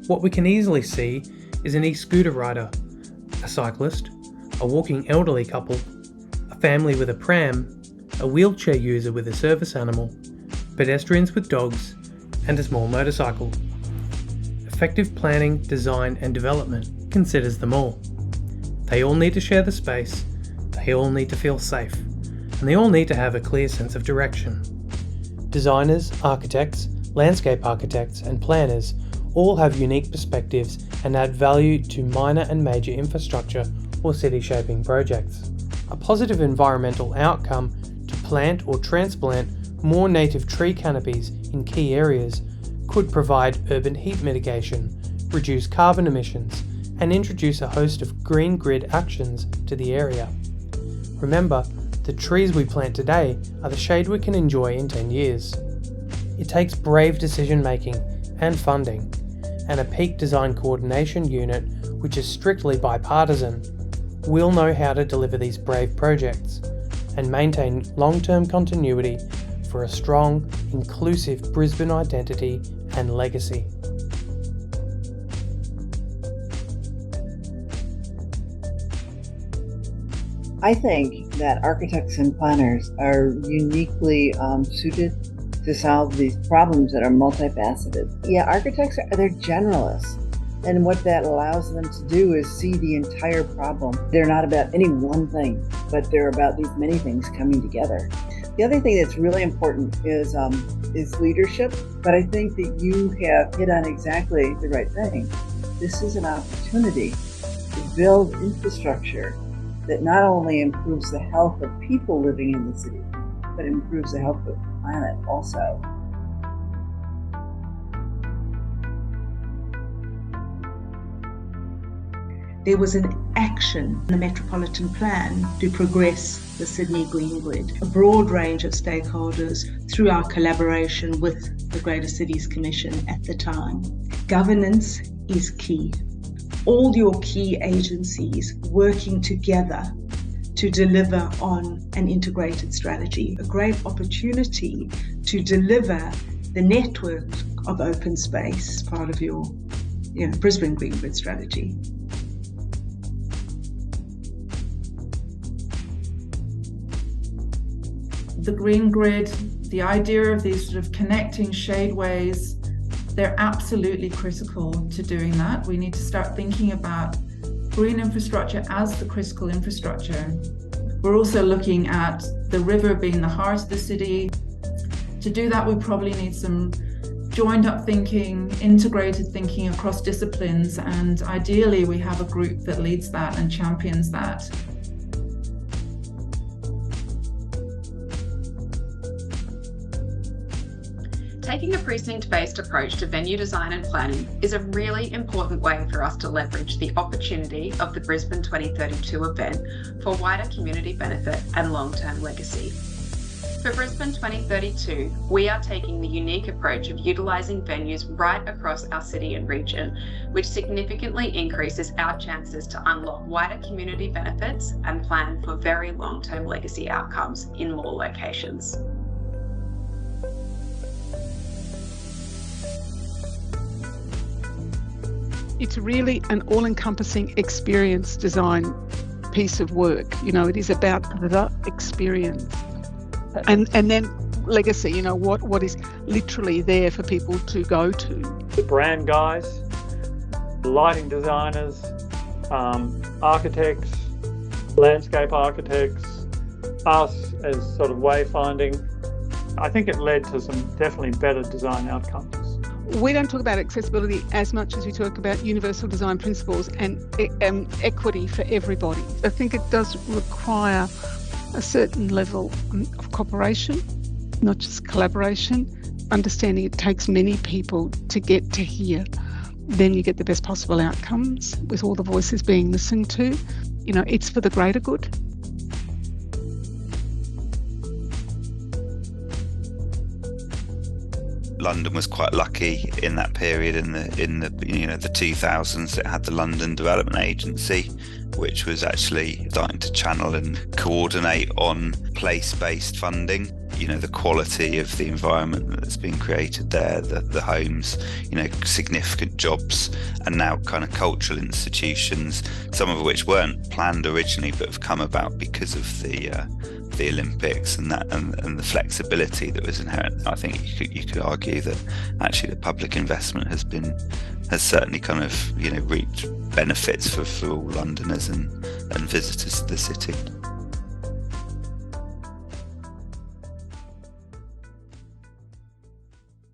What we can easily see is an e-scooter rider, a cyclist, a walking elderly couple, a family with a pram, a wheelchair user with a service animal, pedestrians with dogs, and a small motorcycle. Effective planning, design and development considers them all. They all need to share the space, they all need to feel safe, and they all need to have a clear sense of direction. Designers, architects, landscape architects and planners all have unique perspectives and add value to minor and major infrastructure or city shaping projects. A positive environmental outcome to plant or transplant more native tree canopies in key areas could provide urban heat mitigation, reduce carbon emissions, and introduce a host of green grid actions to the area. Remember, the trees we plant today are the shade we can enjoy in 10 years. It takes brave decision making and funding, and a peak design coordination unit which is strictly bipartisan will know how to deliver these brave projects and maintain long-term continuity for a strong, inclusive Brisbane identity and legacy. I think that architects and planners are uniquely suited to solve these problems that are multifaceted. Yeah, architects they're generalists, and what that allows them to do is see the entire problem. They're not about any one thing, but they're about these many things coming together. The other thing that's really important is leadership, but I think that you have hit on exactly the right thing. This is an opportunity to build infrastructure that not only improves the health of people living in the city, but improves the health of the planet also. There was an action in the Metropolitan Plan to progress the Sydney Green Grid. A broad range of stakeholders through our collaboration with the Greater Cities Commission at the time. Governance is key. All your key agencies working together to deliver on an integrated strategy. A great opportunity to deliver the network of open space as part of your Brisbane Green Grid strategy. The Green Grid, the idea of these sort of connecting shadeways, they're absolutely critical to doing that. We need to start thinking about green infrastructure as the critical infrastructure. We're also looking at the river being the heart of the city. To do that, we probably need some joined up thinking, integrated thinking across disciplines, and ideally we have a group that leads that and champions that. Taking a precinct-based approach to venue design and planning is a really important way for us to leverage the opportunity of the Brisbane 2032 event for wider community benefit and long-term legacy. For Brisbane 2032, we are taking the unique approach of utilising venues right across our city and region, which significantly increases our chances to unlock wider community benefits and plan for very long-term legacy outcomes in more locations. It's really an all-encompassing experience design piece of work. It is about the experience. And then legacy, what is literally there for people to go to. The brand guys, lighting designers, architects, landscape architects, us as sort of wayfinding. I think it led to some definitely better design outcomes. We don't talk about accessibility as much as we talk about universal design principles and equity for everybody. I think it does require a certain level of cooperation, not just collaboration, understanding it takes many people to get to here. Then you get the best possible outcomes with all the voices being listened to. It's for the greater good. London was quite lucky in that period in the 2000s. It had the London Development Agency, which was actually starting to channel and coordinate on place-based funding. The quality of the environment that's been created there, the homes, significant jobs, and now kind of cultural institutions, some of which weren't planned originally but have come about because of the Olympics and the flexibility that was inherent. I think you could argue that actually the public investment has certainly kind of reaped benefits for all Londoners and visitors to the city.